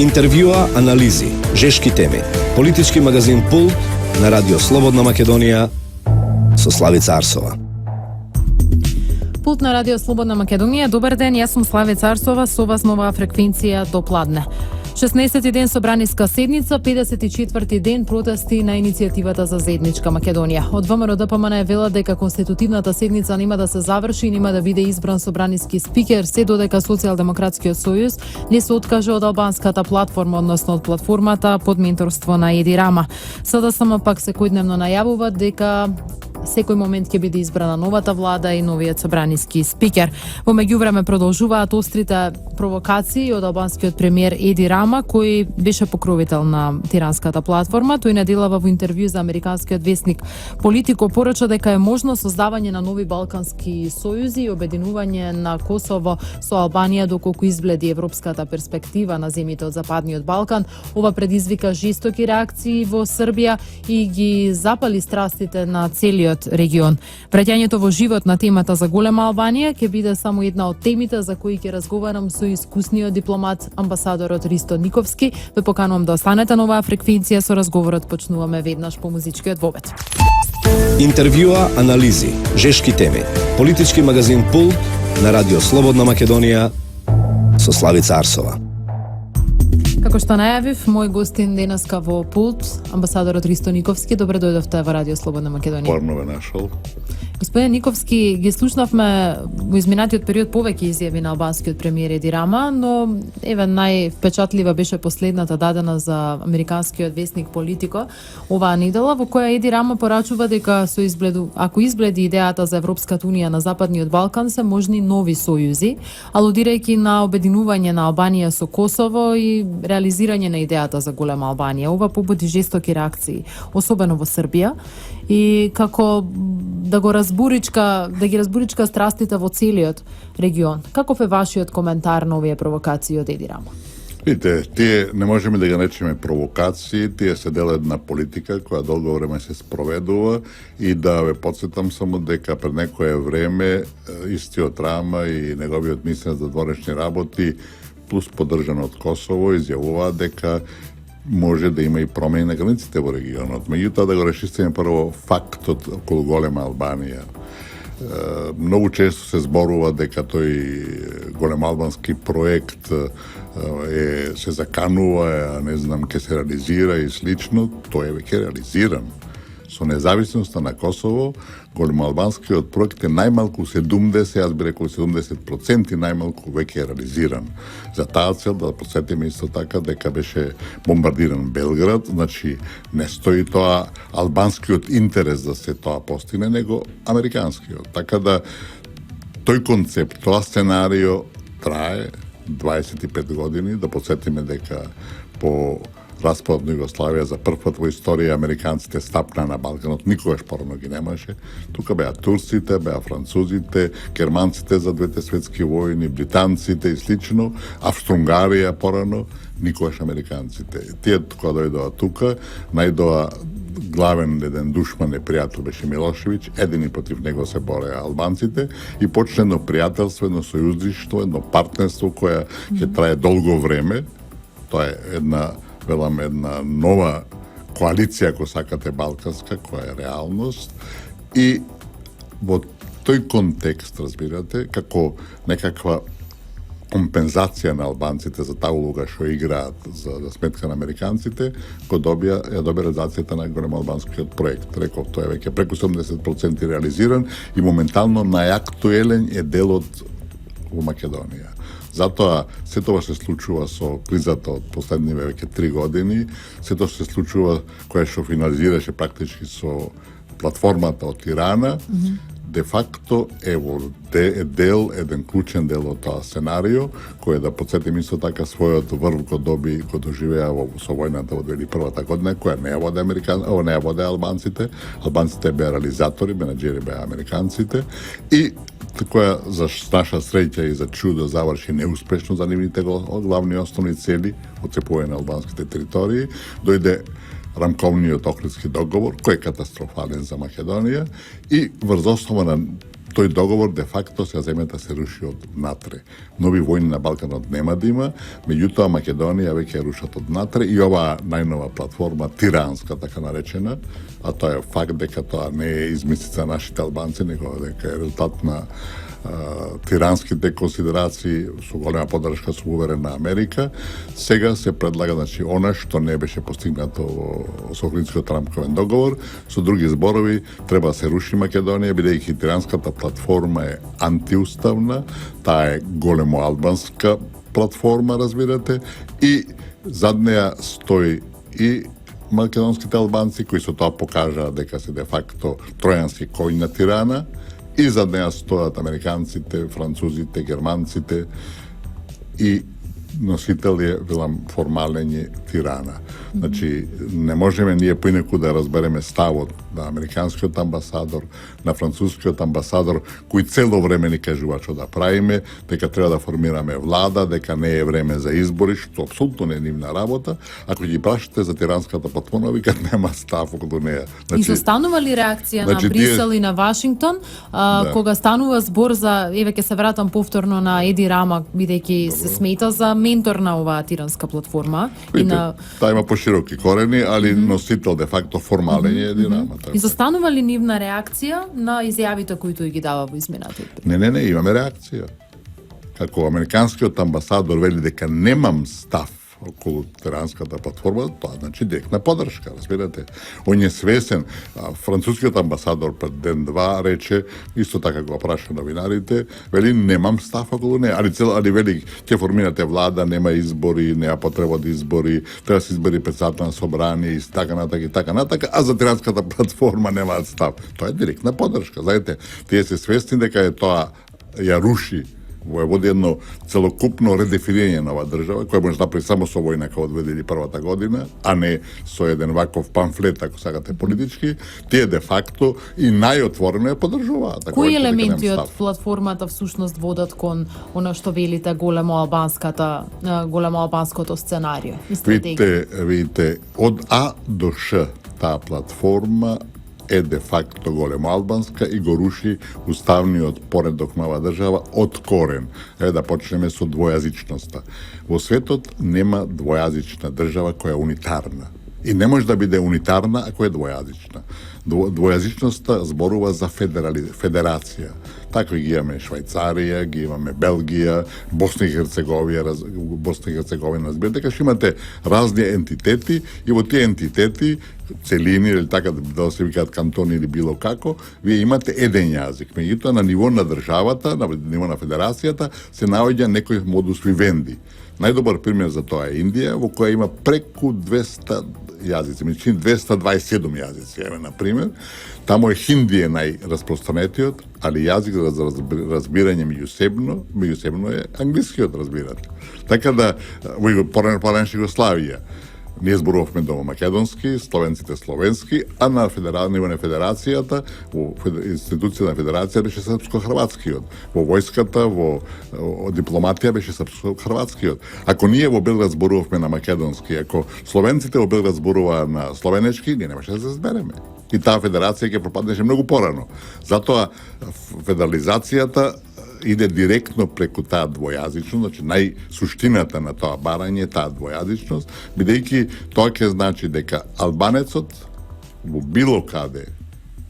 Интервјуа, анализи, жешки теми. Политички магазин Пулт на Радио Слободна Македонија со Славица Арсова. Пулт на Радио Слободна Македонија. Добар ден, јас сум Славица Арсова со вас нова фреквенција до пладне. 16 ден собраниска седница, 54 ден протести на иницијативата за заедничка Македонија. Од ВМРО ДПМН вела дека конститутивната седница нема да се заврши и нема да биде избран собраниски спикер, се додека Социјалдемократскиот сојуз не се откаже од албанската платформа, односно од платформата под менторство на Еди Рама. СДСМ пак секојдневно најавува дека секој момент ќе биде избрана новата влада и новиот собраниски спикер. Во меѓувреме продолжуваат острите провокации од албанскиот премиер Еди Рама, кој беше покровител на тиранската платформа. Тој наделава во интервју за американскиот весник Политико порача дека е можно создавање на нови балкански сојузи и обединување на Косово со Албанија доколку избледи европската перспектива на земјите од Западниот Балкан. Ова предизвика жестоки реакции во Србија и ги запали страстите на целиот регион. Враќањето во живот на темата за голема Албанија ќе биде само една од темите за кои ќе разговарам со искусниот дипломат, амбасадорот Ристо Никовски. Ве поканувам да останете на оваа фреквенција, со разговорот почнуваме веднаш по музичкиот вобед. Интервјуа, анализи, жешки теми. Политички магазин Пулт на Радио Слободна Македонија со Славица Арсова. Како што најавив, мој гостин денеска во Пулт, амбасадорот Ристо Никовски. Добре дојдовте во Радио Слободна Македонија. Порно ве нашол. Господин Никовски, ги слушнавме во изминатиот период повеќе изјави на албанскиот премиер Еди Рама, но еве највпечатлива беше последната дадена за американскиот весник Политико оваа недела, во која Еди Рама порачува дека ако избледи идејата за Европската унија на Западниот Балкан, се можни нови сојузи, алудирајќи на обединување на Албанија со Косово и реализирање на идејата за голема Албанија. Ова побуди жестоки реакции, особено во Србија, и како да ги разбуричка страстите во целиот регион. Каков е вашиот коментар на овие провокации од Еди Рама? Видите, тие не можеме да ги наречеме провокации, тие се дел една политика која долго време се спроведува и да ве подсетам само дека пред некое време истиот Рама и неговиот министер за дворешни работи плюс поддржан од Косово изјавува дека може да има и промени на границите во регионот. Меѓутоа да го решистиме прво фактот околу голема Албанија. Многу често се зборува дека тој голем албански проект се заканува, не знам, ќе се реализира и слично. Тој е веќе реализиран. Со независноста на Косово, големоалбанскиот проект е најмалку 70, јас би рекол 70% најмалку веќе е реализиран. За таа цел да подсетиме исто така дека беше бомбардиран Белград, значи не стои тоа албанскиот интерес да се тоа постигне, него американскиот. Така да тој концепт, тоа сценарио трае 25 години, да подсетиме дека по распадот на Југославија за прв пат во историја американците стапна на Балканот, никогаш порано ги немаше. Тука беа турците, беа французите, германците за двете светски војни, британците и слично, Австро-Унгарија порано, никогаш американците. Тие кога дојдоа тука, најдоа главен еден душман непријател беше Милошевиќ, едини против него се бореа албанците и почне едно пријателство, едно сојузништво, едно партнерство кое ќе трае долго време. Тоа е една нова коалиција, ако сакате, балканска, која е реалност. И во тој контекст, разбирате, како некаква компензација на албанците за таа улога што играат за сметка на американците, ја добија реализацијата на големоалбанскиот проект. Реков, тој е веќе преку 70% реализиран и моментално најактуелен е делот во Македонија. Затоа се тоа се случува со кризата од последниве веќе 3 години, се тоа се случува која што финализираше практички со платформата од Тирана, де факто е еден клучен дел од тоа сценарио, кој да подсетим исто така својот врв кој доживеа со војната во 2001 година, која не ја воде албанците. Албанците беа реализатори, менаџери беа американците и која за наша среќа и за чудо заврши неуспешно за нивните главни основни цели, отцепување на албанските територии. Дојде рамковниот Охридски договор, кој е катастрофален за Македонија и врз основа на тој договор де факто се земјата се руши од натре. Нови војни на Балканот нема да има, меѓутоа Македонија веќе рушат од натре и оваа најнова платформа, тиранска така наречена, а тоа е факт дека тоа не е измислица нашите албанци, него дека е резултат на тиранските консидерации со голема поддршка со уверен на Америка. Сега се предлага, значи, она што не беше постигнато во Охридскиот рамковен договор, со други зборови, треба да се руши Македонија, бидејќи тиранската платформа е антиуставна, таа е големо албанска платформа, разбирате, и зад неа стои и македонските албанци, кои со тоа покажаа дека се де факто тројански коњ на Тирана, и зад неа стојат американците, французите, германците и носител е, велам, формален е Тирана. Значи, не можеме ние поинеку да разбереме ставот на американскиот амбасадор, на францускиот амбасадор, кој цело време ни кажува што да правиме, дека треба да формираме влада, дека не е време за избори, што апсолутно не е нивна работа. Ако ги прашате за тиранската платформа, викат нема став околу неја. Значи, изостанува ли реакција на Брисел и на Вашингтон, кога станува збор за, еве ќе се вратам повторно на Еди Рама, бидејќи се смета за ментор на оваа тиранска платформа. Видите, и на... таа има пошироки корени, али носител де факто формален е Еди Рама. Изостанува ли нивна реакција на изјавите кои тој ги дава во изминатите? Не, имаме реакција. Како американскиот амбасадор вели дека немам став околу тиранската платформа, тоа значи директна поддршка, разбирате. Он е свесен. Францускиот амбасадор пред ден-два рече, исто така го праша новинарите, вели немам став околу неја, али вели ќе формирате влада, нема избори, нема потреба од избори, треба да се избери председател на собрание и така натака, а за тиранската платформа немаат став. Тоа е директна поддршка. Знаете, тие се свесни дека е тоа ја руши, води едно целокупно редефинирање на оваа држава, која може да направи само со војна како 2001 година, а не со еден ваков памфлет, ако сакате политички, тие де факто и најотворено ја поддржуваат. Кои елементи од платформата всушност водат кон она што велите големо албанското сценарио и стратегија? Видите, од А до Ш таа платформа е де факто големо албанска и го руши уставниот поредок на оваа држава од корен. Еве да почнеме со двојазичноста. Во светот нема двојазична држава која е унитарна. И не може да биде унитарна ако е двојазична. Двојазичноста зборува за федерација. Така ги имаме Швајцарија, ги имаме Белгија, Босна и Херцеговина, разбирате, дека што имате разни entiteti и во тие entiteti, целини или така да се викаат кантони или било како, вие имате еден јазик. Меѓутоа на ниво на државата, на ниво на федерацијата се наоѓа некој модус вивенди. Најдобар пример за тоа е Индија, во која има преку 200 јазици, меѓу 227 јазици, еве на пример. Таму е хинди е најраспространетиот, али јазик за разбирање меѓусебно е англискиот, разбирате. Така да, во порано Југославија, ние зборувавме дома македонски, словенците словенски, а на ниво на федерацијата, во институција на федерација беше српско-хрватскиот. Во војската, во дипломатија беше српско-хрватскиот. Ако ние во Белград зборувавме на македонски, ако словенците во Белград зборуваа на словенечки, ние немаше да се збереме. И таа федерација ќе пропаднеше многу порано. Затоа федерализацијата иде директно преку таа двојазичност, значи најсуштината на тоа барање е таа двојазичност, бидејќи тоа ќе значи дека албанецот во било каде,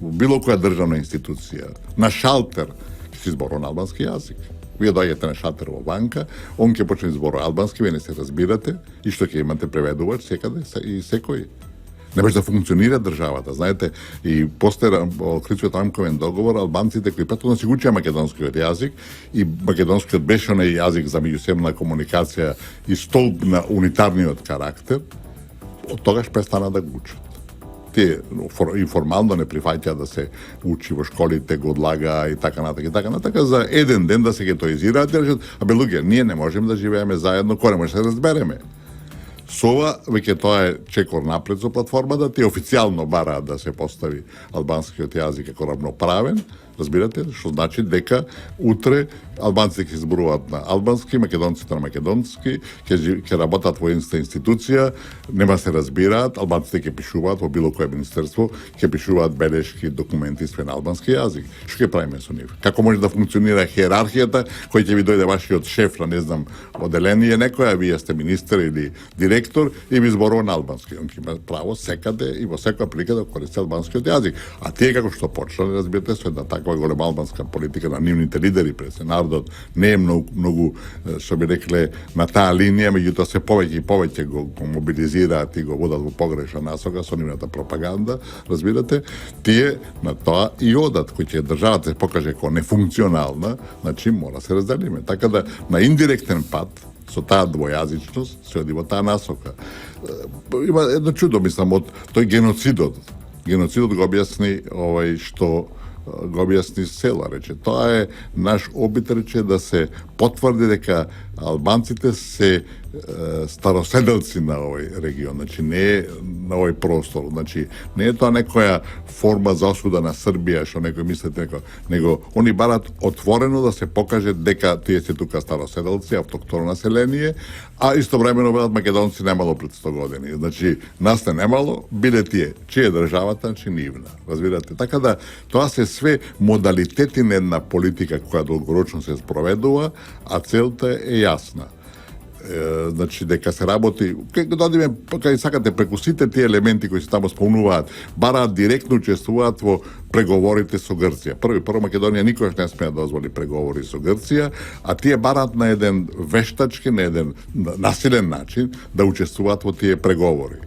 во било која државна институција, на шалтер ќе се зборува на албански јазик. Вие доаѓате на шалтер во банка, он ќе почне да зборува албански, вие не се разбирате и што ќе имате преведувач секаде и секој. Не може да функционира државата, знаете, и после Охридскиот рамковен договор, албанците кои претходно си учеа македонскиот јазик и македонскиот беше онај јазик за меѓусебна комуникација и столб на унитарниот карактер, од тогаш престана да го учат. Тие информално не прифаќаат да се учи во школите, го одлагаа и така натака, за еден ден да се гетоизираат и речат, абе луѓе, ние не можеме да живееме заедно, кој не може да се разбереме. Со ова, веќе тоа е чекор напред за платформата, тие официјално бараат да се постави албанскиот јазик како равноправен, Разбирате? Што значи дека утре албанците ќе зборуваат на албански, македонците на македонски, ќе работат во едната институција, нема се разбираат, албанците ќе пишуваат во било кое министерство, ќе пишуваат белешки, документи све на албански јазик. Што ќе правиме со нив? Како може да функционира хиерархијата, кој ќе ви дојде вашиот шеф на не знам оделение некој, а вие сте министер или директор и ви зборува на албански. Он ќе има право секаде и во секоја прилика да користи албанскиот јазик. А тие како што почнале, разбирате, со една таква голема албанска политика на нивните лидери пред народот не е многу што би рекле на таа линија, меѓутоа се повеќе и повеќе го мобилизираат и го водат во погрешна насока со нивната пропаганда, разбирате, тие на тоа и одат, кој ќе државата се покаже како нефункционална, значи мора се разделиме. Така да на индиректен пат со таа двојазичност се оди во таа насока. Има едно чудо, мислам, од тој геноцидот. Геноцидот го објасни што го објасни Села, рече. Тоа е наш обид, рече, да се потврди дека албанците се староседелци на овој регион, значи не е на овој простор, значи не е тоа некоја форма за осуда на Србија, што некој мислите него они барат отворено да се покаже дека тие се тука староседелци, автохтоно население, а истовремено велат македонци немало пред 100 години. Значи нас не немало, биле тие, чија е државата, значи нивна. Разбирате? Така да тоа се све модалитети на една политика која долгорочно се спроведува, а целта е јасна. Значи дека се работи, кај сакате преку сите тие елементи кои се таму спомнуваат, бараат директно учествуваат во преговорите со Грција. Прво Македонија никогаш не смее да дозволи преговори со Грција, а тие бараат на еден вештачки, на еден насилен начин да учествуваат во тие преговори.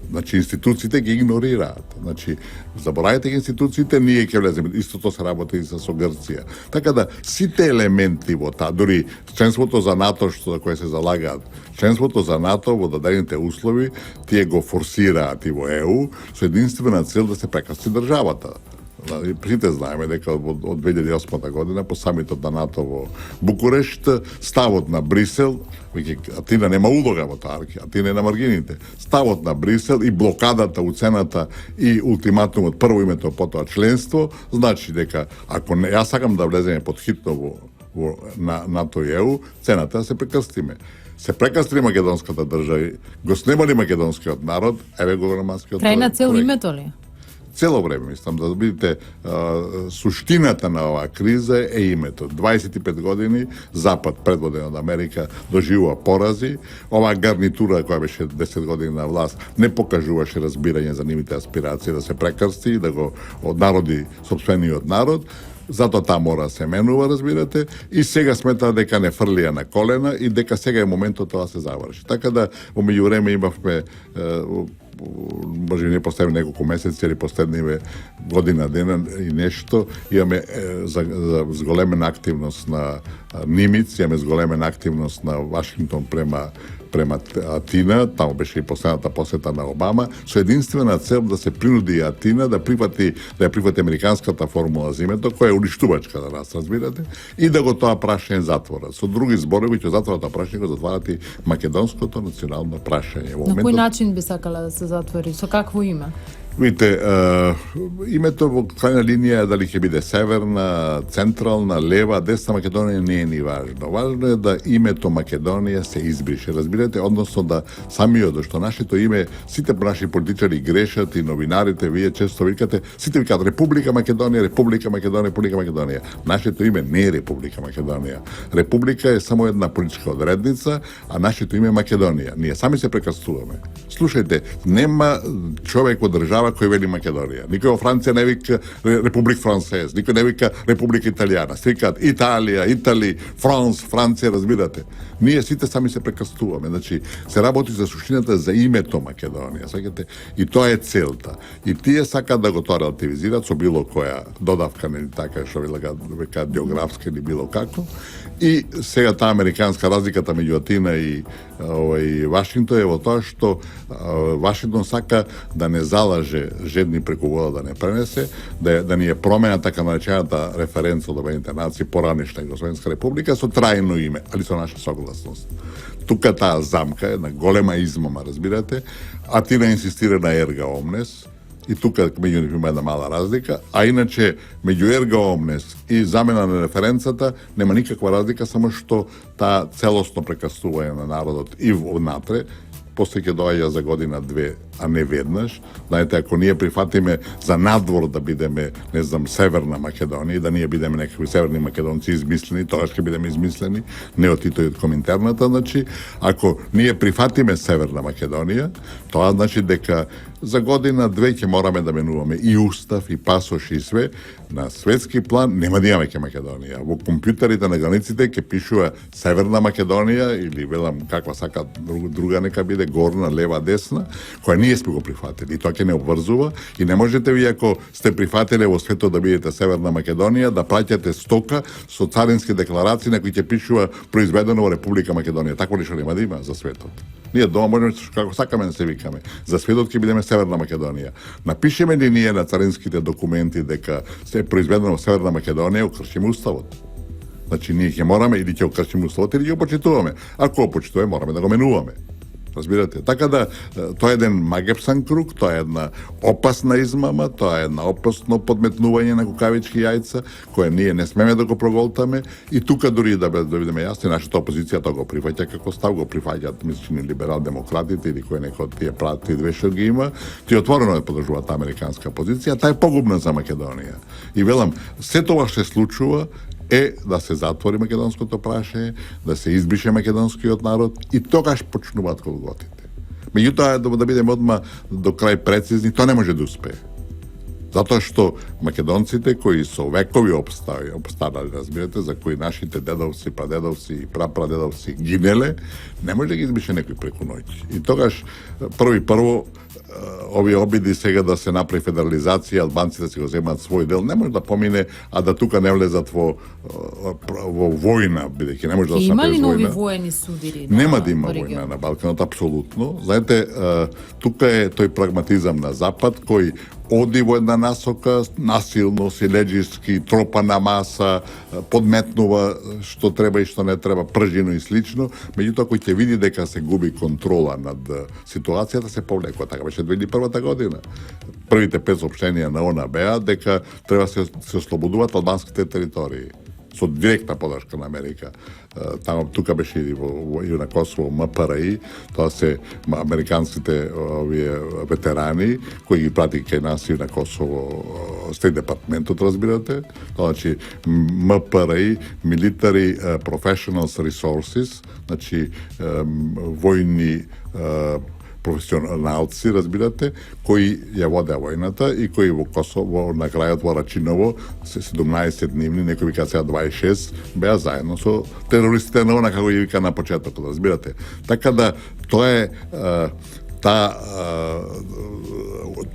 Значи институциите ги игнорираат. Значи заборавајте ги институциите, ние ќе влеземе. Истото се работи и со Грција. Така да сите елементи во таа, дури членството за НАТО што за кое се залагаат, членството за НАТО во дадените услови, тие го форсираат и во ЕУ со единствена цел да се прекрасти државата. Сите знаеме дека од 2008 година по самитот на НАТО во Букурешт, ставот на Брисел, Атина нема улога во таа, Атина е на маргините. Ставот на Брисел и блокадата, уцената и ултиматумот прво името, потоа членство, значи дека ако не, јас сакам да влеземе подхитно во НАТО и ЕУ, цената се прекрстиме. Се прекрсти македонската држава, го снемали македонскиот народ, еве го романскиот. Крајна цел името ли? Цело време, мислам, да видите суштината на оваа криза е името. 25 години Запад, предводен од Америка, доживува порази. Оваа гарнитура која беше 10 години на власт не покажуваше разбирање за нивните аспирации да се прекрсти, да го однароди сопствениот народ. Затоа таа мора да се менува, разбирате, и сега смета дека не фрлија на колена и дека сега е моментот тоа се заврши. Така да, во меѓувреме имавме може не поставим неколку месеци или последниве година дена и нешто, имаме зголемена активност на Нимиц, имаме зголемена активност на Вашингтон према Атина, таму беше и последната посета на Обама, со единствена цел да се принуди Атина да ја прифати американската формула за името, која е уништувачка за нас, разбирате, и да го тоа прашање затворат. Со други зборови, ќе затворат тоа прашање, го затварат и македонското национално прашање. На кој начин би сакала да се затвори? Со какво име? Видите, името во крајна линија дали ќе биде северна, централна, лева, десна Македонија не е ни важно. Важно е да името Македонија се избрише. Разбирате, односно да самиот што нашето име, сите наши политичари грешат и новинарите, вие често викате, сите викаат Република Македонија, Република Македонија, Република Македонија. Нашето име не е Република Македонија. Република е само една политичка одредница, а нашето име е Македонија. Ние сами се прекрстуваме. Слушајте, нема човек од држава кој вели Македонија. Никој во Франција не вика Републик Франсез, никој не вика Република Италијана. Се викаат Италија, Итали, Франс, Франција, разбирате. Ние сите сами се прекрстуваме. Значи, се работи за суштината за името Македонија, сакате? И тоа е целта. И тие сакаат да го тоа релативизираат со било која додавка, нели така, што века географска или било како. И сега таа американска разликата меѓу Атина и Вашингтон е во тоа што Вашингтон сака да не залаже жедни преку вода да не пренесе, да ни е промена така наречената референца од Обединетите нации поранешна Југословенска република со трајно име, али со наша согласност. Тука таа замка е на голема измама, разбирате. Атина инсистира на ерга омнес, и тука меѓу нив има една мала разлика, а иначе меѓу ерга омнес и замена на референцата нема никаква разлика, само што таа целосно прекасување на народот и внатре после ќе доаѓа за година-две, а не веднаш. Знаете, ако ние прифатиме за надвор да бидеме, не знам, Северна Македонија, да ние бидеме некакви северни македонци измислени, тоа ќе бидеме измислени, не од Тито и од Коминтерната, значи, ако ние прифатиме Северна Македонија, тоа значи дека за година-две ќе мораме да менуваме и устав, и пасош, и све. На светски план нема да имаме ке Македонија. Во компјутерите на границите ќе пишува Северна Македонија или велам каква сака друга нека биде, горна, лева, десна, која ние сме го прифатили. И тоа ќе не обврзува и не можете ви, ако сте прифатиле во светот да бидете Северна Македонија, да праќате стока со царински декларации на кои ќе пишува произведено во Република Македонија. Такво нешто нема да има за светот. Ние дома можеме како сакаме да се викаме. За светот ќе бидеме Северна Македонија. Напишеме ли ние на царинските документи дека се е произведено во Северна Македонија, окршиме уставот. Значи ние ќе мораме или ќе окршиме уставот или ќе го почитуваме. Ако го почитуваме, мораме да го менуваме. Разбирате? Така да, тоа е еден магепсан круг, тоа е една опасна измама, тоа е една опасно подметнување на кукавички јајца, кое ние не смеме да го проголтаме и тука дури да бидеме јасни, нашата опозиција тоа го прифаќа како став, го прифаќаат мислени либерал-демократите или кој некој од тие прати две што ги има, ти отворено да подржуваат американска позиција, таа е погубна за Македонија. И велам, се тоа што се случува е да се затвори македонското прашање, да се избрише македонскиот народ и тогаш почнуваат колготите. Меѓутоа, да бидеме одма до крај прецизни, тоа не може да успее. Затоа што македонците кои со векови обстарали, разбирате, за кои нашите дедовци, прадедовци и прапрадедовци гинеле, не може да ги избрише некој преку ноќ. И тогаш прво овие обиди сега да се направи федерализација, албанците да се го земат свој дел, не може да помине, а да тука не влезат во војна, бидејќи не може да се направи војна. Има ли нови војни судири? Нема да има војна на Балканот, апсолутно. Знаете, тука е тој прагматизам на Запад, кој оди во една насока, насилно, силеџиски, тропана маса, подметнува што треба и што не треба, пржино и слично, меѓутоа кој ќе види дека се губи контрола над ситуацијата, се повлекува. Така беше 2001 година. Првите 5 соопштенија на ОНА беа дека треба се ослободуваат албанските територии со директна подршка на Америка. Тука беше и на Косово МПРИ, тоа се американските овие ветерани кои ги прати кај нас и на Косово Стейт департментот, разбирате. Тоа значи МПРИ, Military Professionals Resources, значи војни професионалци, разбирате, кои ја водеа војната и кои во Косово, на крајот во Рачиново, 17 дневни, некои вика сега 26, беа заедно со терористите на она, како ги вика на почетокот, разбирате. Така да, тоа е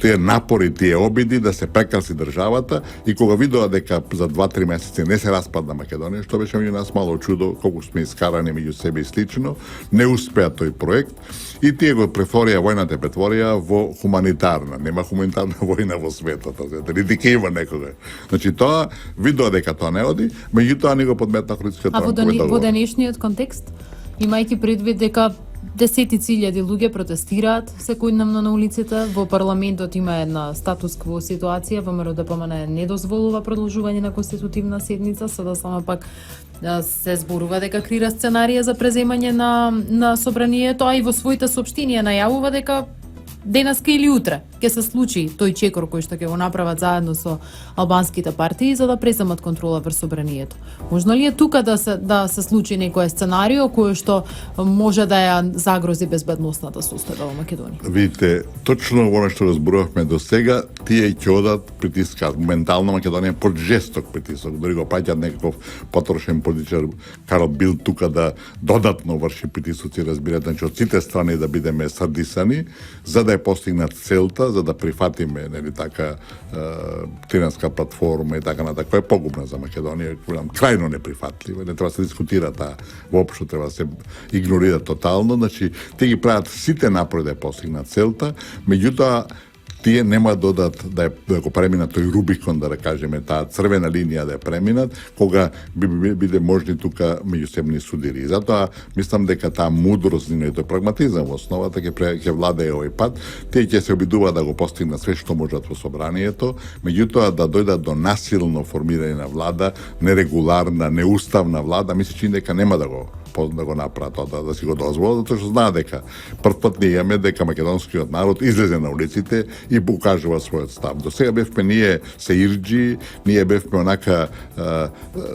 тие напори, тие обиди да се прекраси државата и кога видоа дека за 2-3 месеци не се распадна Македонија, што беше меѓу нас мало чудо, колку сме искарани меѓу себе и слично, не успеа тој проект и тие го војната претворија во хуманитарна. Нема хуманитарна војна во светот, нити ќе има некога. Значи тоа, видоа дека тоа не оди, меѓутоа ни го подметна Хрицкиот Трамп. А во денешниот контекст, имајќи предвид дека десетици илјади луѓе протестираат секојдневно на улиците, во парламентот има една статус-кво ситуација, ВМРО ДПМН не дозволува продолжување на конститутивна седница, сада само пак се зборува дека крира сценарија за преземање на собранието, а и во своите соопштенија најавува дека денеска или утре ќе се случи тој чекор кој што ќе го направат заедно со албанските партии за да преземат контрола врз собранието. Можно ли е тука да се случи некое сценарио кое што може да ја загрози безбедносната состојба во Македонија? Видите, точно во што разборувавме до сега, тие ќе одат притискаат. Моментално Македонија под жесток притисок, дори го праќаат некаков потрошен политичар Карл Билд тука да додатно врши притисоци, разбирате, од сите страни да бидеме садисани, за да ја постигнат целта, за да прифатиме, нели така, Тиранска платформа и така натака, која е погубна за Македонија, крајно неприфатлива, не треба да се дискутира таа, воопшто треба да се игнорира тотално, значи, те ги прават сите напори да ја постигнат целта, меѓутоа, тие нема додат да го преминат тој Рубикон, да кажеме, таа црвена линија да ја преминат, кога биде можни тука меѓусебни судири. Затоа мислам дека таа мудрост и тој прагматизам во основата ќе владее овој пат. Тие ќе се обидуваат да го постигнат све што можат во собранието, меѓутоа да дојдат до насилно формирање на влада, нерегуларна, неуставна влада, мисли че дека нема да го направат тоа, да си го дозволат, затоа што знаат дека првпат ние имаме дека македонскиот народ излезе на улиците и покажува својот став. До сега бевме ние се ирџи, ние бевме онака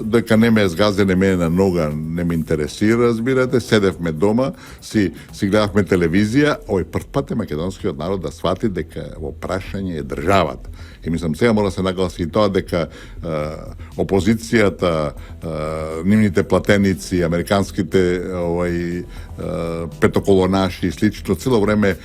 дека не ме згазене мене на нога, не ме интересира, разбирате, седевме дома, си гледавме телевизија, овој првпат е македонскиот народ да свати дека во прашање е државата. И мислам, сега мора да се нагласи и тоа дека опозицијата, нивните платеници, американските петоколонаши и слично, цело време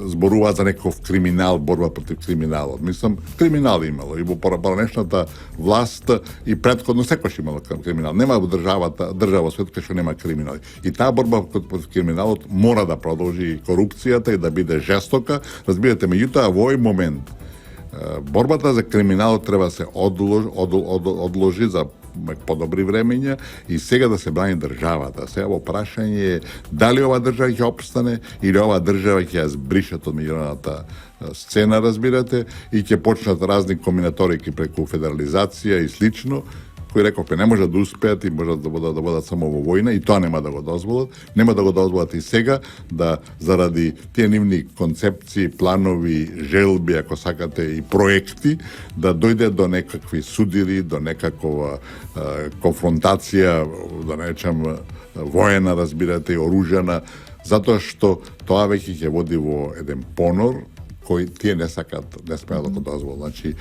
зборуваат за некој криминал, борба против криминалот. Мислам, криминал имало и во поранешната власт и претходно секојаш имало криминал. Нема во држава свет кај што нема криминал. И таа борба против криминалот мора да продолжи и корупцијата и да биде жестока. Разбирате, меѓутоа во овој момент борбата за криминалот треба да се одложи за подобри времења и сега да се брани државата. Сега во прашање е дали ова држава ќе опстане или ова држава ќе ја збришат од меѓународната сцена, разбирате, и ќе почнат разни комбинаторики преку федерализација и слично, кои рековме не можат да успеат и можат да бодат само во војна, и тоа нема да го дозволат. Нема да го дозволат и сега, да заради тие нивни концепции, планови, желби, ако сакате, и проекти, да дојде до некакви судири, до некаква конфронтација, да речем воена, разбирате, и оружјана, затоа што тоа веќе ќе води во еден понор кои тие не сакат, не смеат да го дозволат. Значи,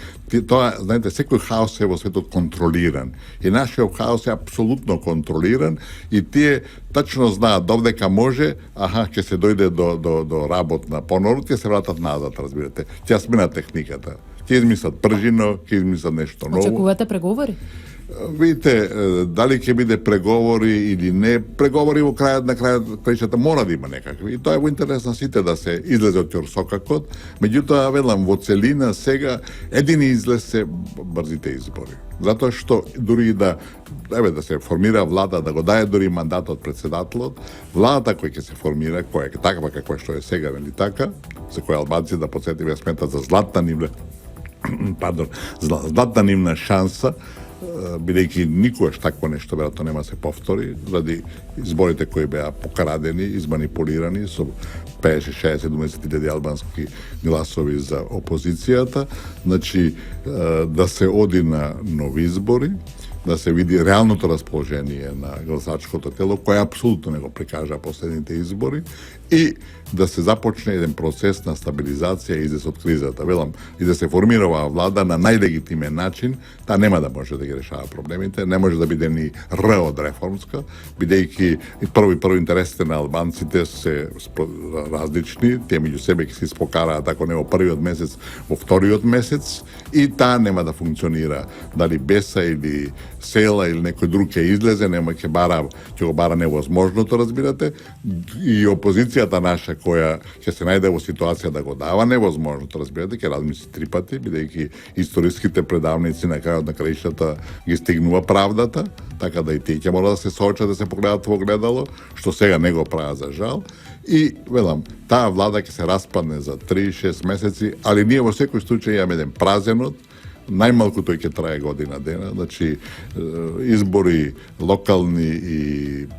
тоа, знаете, секој хаос е во светот контролиран. И нашиот хаос е апсолутно контролиран и тие тачно знаат додека може, ќе се дојде до работ на понор, тие се вратат назад, разбирате. Ќе сменат техниката. Ќе измислат пржино, ќе измислат нешто ново. Очекувате преговори? Видите, дали ќе биде преговори или не, преговори во крајот на крајчата мора да има некакви. И тоа е во интерес на сите да се излезе од ќорсокакот. Меѓутоа, велам, во целина сега едини излез се брзите избори. Затоа што дури да се формира влада, да го даде дури мандатот председателот, владата која ќе се формира, која е таква каква што е сега, нели така, за која албанци да потсетиме сметат за златна нивна шанса, бидејќи никогаш такво нешто веројатно нема се повтори, заради изборите кои беа покрадени, изманипулирани со 50-60-70 албански гласови за опозицијата. Значи, да се оди на нови избори, да се види реалното расположение на гласачкото тело, кој апсолутно не го прикажа последните избори, и да се започне еден процес на стабилизација и излез од кризата. Велам, и да се формира оваа влада на најлегитимен начин, таа нема да може да ги решава проблемите, не може да биде ни Р од реформска, бидејќи прво интересите на албанците се различни, тие меѓу себе ќе се испокараат, ако не во првиот месец, во вториот месец, и таа нема да функционира. Дали Беса или Села или некој друг ќе излезе, ќе го бара невозможното, разбирате, и опозицијата наша која ќе се најде во ситуација да го дава невозможното, разбирате, ќе размисли 3 пати, бидејќи историските предавници на крајот на краишата ги стигнува правдата, така да и тие ќе мора да се соочат, да се погледат во огледало, што сега не го прават за жал. И, велам, таа влада ќе се распадне за 3-6 месеци, али ние во секој случај имаме еден празенот, најмалку тој ќе трае година дена, значи избори локални и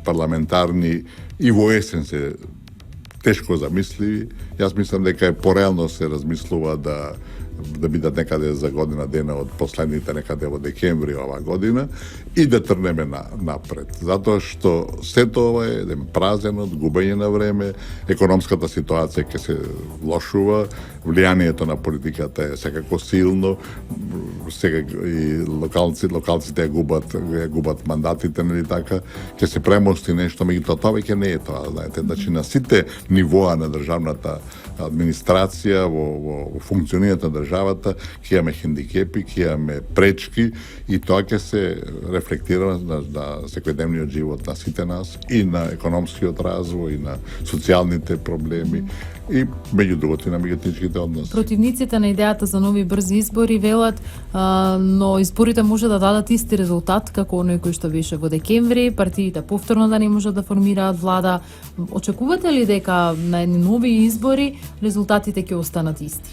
парламентарни и во есен се тешко замисливи. Јас мислам дека е пореално се размислува да бидат некаде за година дена од последните некаде во декември оваа година и да трнеме напред. Затоа што сето ова е еден празенот, губење на време, економската ситуација ќе се влошува, влијанието на политиката е секако силно, сега и локалците губат мандатите, нели така, ќе се премости нешто, меѓутоа тоа веќе не е тоа, знаете, значи на сите нивоа на државната администрација во функционирањето на државата, ќе имаме хендикепи, ќе имаме пречки и тоа ќе се рефлектира на секојдневниот живот на сите нас и на економскиот развој и на социјалните проблеми и меѓу другото и на меѓуетничките односи. Противниците на идејата за нови брзи избори велат, но изборите може да дадат исти резултат како оној кој што беше во декември, партиите повторно да не можат да формираат влада. Очекувате ли дека на едни нови избори резултатите ќе останат исти?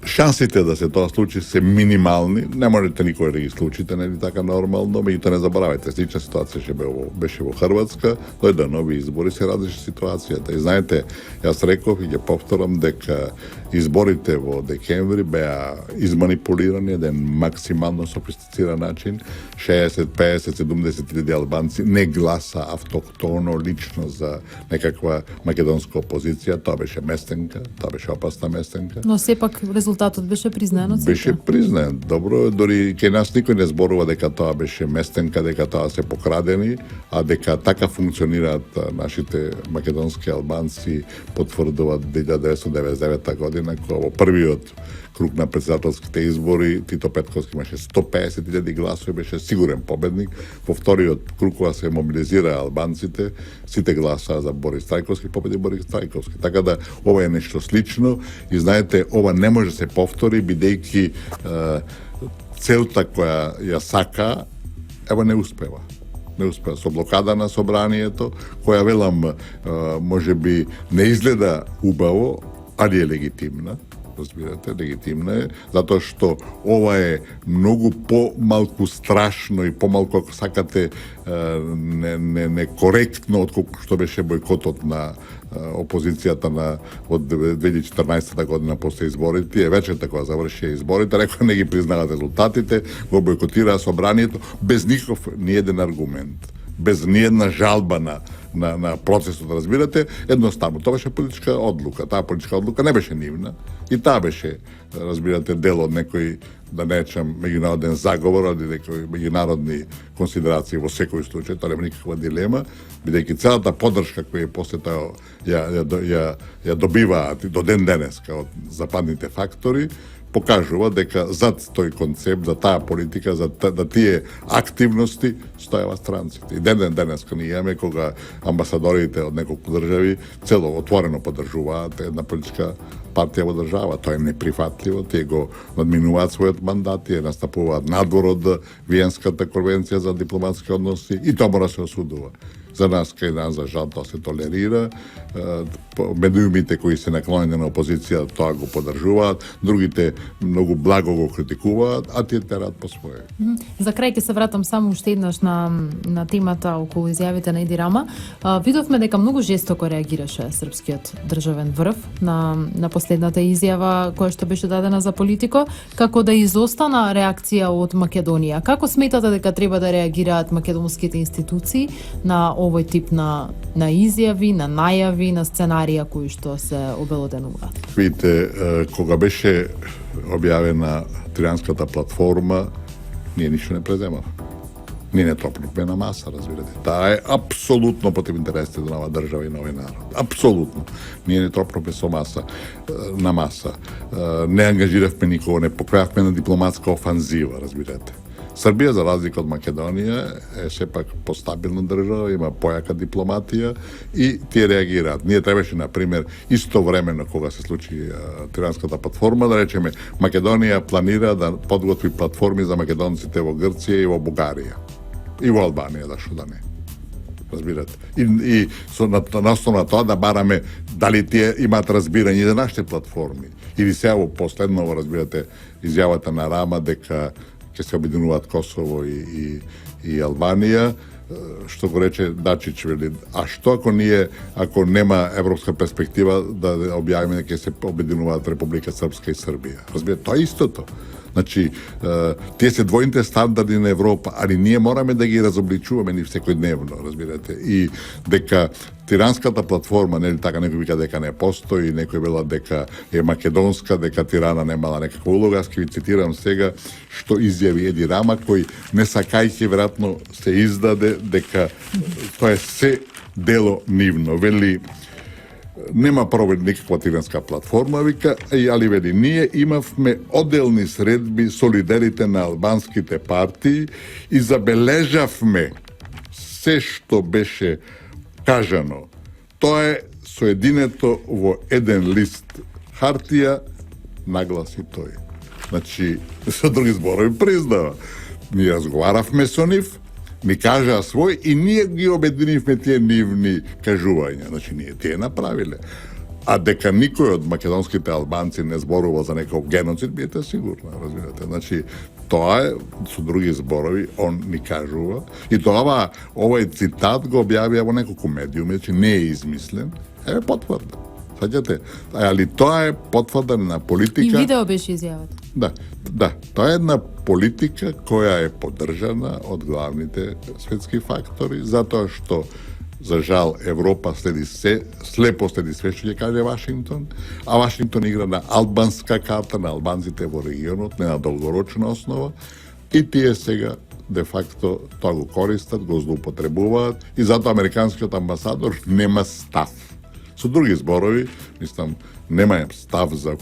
Шансите да се тоа случи се минимални, не можете никој да ги случите, нели така нормално, меѓутоа не заборавајте, слична ситуација беше во Хрватска, дојде нови избори, се различи ситуацијата. И знаете, јас реков и ќе повторам дека изборите во декември беа изманипулирани еден максимално софистициран начин. 60, 50, 70 илјади албанци не гласа автохтоно лично за некаква македонска опозиција, тоа беше местенка, тоа беше опасна местенка. Но сепак резултатот беше признан од сите. Беше признан. Добро, дори кај нас никој не зборува дека тоа беше местенка, дека тоа се покрадени, а дека така функционираат нашите македонски албанци потврдуваат 1999 година, кога во првиот круг на председателските избори Тито Петковски имаше 150.000 гласови, беше сигурен победник. Во вториот круг кога се мобилизира албанците, сите гласаа за Борис Трајковски, победи Борис Трајковски. Така да ова е нешто слично и знаете, ова не може да се повтори бидејќи целта која ја сака, ево не успева. Не успеа со блокада на собранието, која велам може би не изгледа убаво, али е легитимна. Разбирате, легитимна е, затоа што ова е многу помалку страшно и помалку, ако сакате, некоректно отколку што беше бойкотот на опозицијата од 2014 година после изборите. Вече така завршија изборите, рекоа не ги признаваат резултатите, го бойкотираа собранието без никаков ниеден аргумент, без ниедна жалба на процесот, разбирате, едноставно. Тоа беше политичка одлука. Таа политичка одлука не беше нивна. И таа беше, разбирате, дел од некој, да не речам, меѓународен заговор, или некои меѓународни консидерации во секој случај, тоа нема никаква дилема, бидејќи целата поддршка која после тоа ја добиваат до ден денеска од западните фактори, покажува дека зад тој концепт, за таа политика, за тие активности стојава странците. И денеска ние имаме кога амбасадорите од неколку држави цело отворено поддржуваат една политичка партија во држава. Тоа е неприфатливо, тие го надминуваат својот мандат, тие настапуваат надвор од Виенската конвенција за дипломатски односи и тоа мора се осудува. За нас, кај нас, за жал, тоа се толерира. Медиумите кои се наклонени на опозиција тоа го поддржуваат, другите многу благо го критикуваат, а тие терат по своje. За крај ќе се вратам само уште еднаш на темата околу изјавите на Еди Рама. Видовме дека многу жестоко реагираше српскиот државен врв на последната изјава која што беше дадена за Политико, како да изостана реакција од Македонија. Како сметате дека треба да реагираат македонските институции на овој тип на изјави, на најави, на сценарија кои што се обелоденуваат? Видите, кога беше објавена Тиранската платформа, ние ништо не преземав. Ние не тропнувме на маса, разбирате. Таа е апсолутно против интересите на оваа држава и на овој народ. Апсолутно. Ние не тропнувме на маса. Не ангажиравме никого, не покрајавме на дипломатска офанзива, разбирате. Србија, за разлика од Македонија, е сепак постабилна држава, има појака дипломатија и тие реагираат. Ние требаше, например, истовремено кога се случи Тиранската платформа, да речеме, Македонија планира да подготви платформи за македонците во Грција и во Бугарија. И во Албанија, зашто да не. Разбирате. И на основа на тоа да бараме дали тие имаат разбирање за нашите платформи. Или сега во последно, разбирате, изјавата на Рама дека ќе се обединуваат Косово и Албанија, што го рече Дачич, вели, а што ако нема европска перспектива да објавиме дека ќе се обединуваат Република Српска и Србија? Разбирате, тоа е истото. Значи, тие се двојните стандарди на Европа, али ние мораме да ги разобличуваме ни секојдневно, разбирате. И дека Тиранската платформа, нели така, некој вика дека не постои, некој вела дека е македонска, дека Тирана немала некаква улога. Аз ќе ви цитирам сега што изјави Еди Рама, кој не сакајќи веројатно се издаде дека тоа е се дело нивно. Вели, нема проблем никаква тиранска платформа, вика, али веди, ние имавме одделни средби солидарите на албанските партии и забележавме се што беше кажано. Тоа е соединето во еден лист хартија, нагласи тој. Значи, со други зборови признава. Ние разговаравме со нив, ни кажаа свој и ние ги обединивме тие нивни кажувања. Значи, ние тие направиле. А дека никој од македонските албанци не зборува за некој геноцид, биете сигурно, разбирате. Значи, тоа е, со други зборови, он ни кажува. И тоа, овој цитат го објавија во неколку медиуми, значи не е измислен, е потврда. Саѓате, али тоа е потврда на политика. И видео беше изјавата. Да, тоа е една политика која е поддржана од главните светски фактори, затоа што за жал Европа слепо следи све што ќе каже Вашингтон, а Вашингтон игра на албанска карта на албанците во регионот, не на долгорочна основа, и тие сега де факто тоа го користат, го злоупотребуваат и затоа американскиот амбасадор нема став. Со други зборови, мислам, нема став за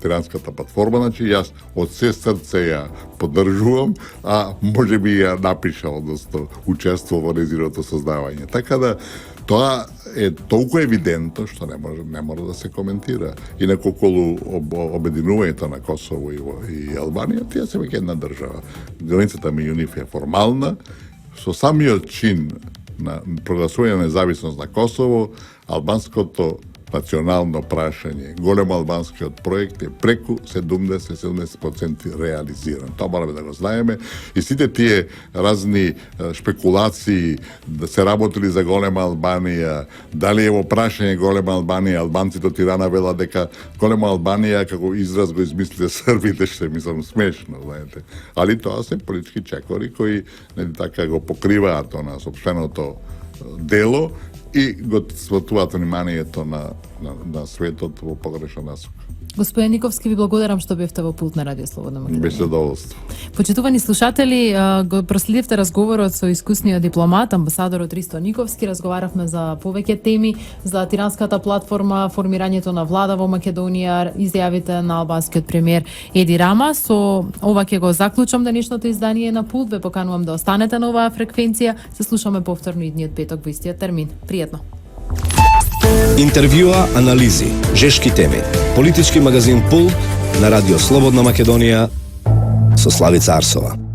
тиранската платформа, значи јас од се срце ја поддржувам, а може би ја напишал, односно учествувал во незиното создавање. Така да, тоа е толку евидентно што не може да се коментира. Инаку околу обединувањето на Косово и Албанија, тие се веќе една држава. Границата меѓу нив е формална, со самиот чин на прогласување на независност на Косово, албанското национално прашање, голем албанскиот проект е преку 70% реализиран. Тоа мораме да го знаеме. И сите тие разни шпекулации да се работили за голема Албанија, дали е во прашање голема Албанија, албанците од Тирана велат дека голема Албанија како израз го измислиле србите, што мислам смешно, знаете. Али тоа се политички чекори кои така го покриваат на сопственото дело и го сватуваат вниманието на светот во погрешна насока. Господин Никовски, ви благодарам што бевте во пулт на Радио Слободна Македонија. Беше задоволство. Почитувани слушатели, го проследивте разговорот со искусниот дипломат, амбасадорот Ристо Никовски. Разговаравме за повеќе теми, за тиранската платформа, формирањето на влада во Македонија, изјавите на албанскиот премиер Еди Рама. Со ова ќе го заклучам денешното издание на Пулт. Ве поканувам да останете на оваа фреквенција. Се слушаме повторно идниот петок во истиот термин. Пријатно. Интервјуа, анализи, жешки теми. Политички магазин Пул на Радио Слободна Македонија со Славица Арсова.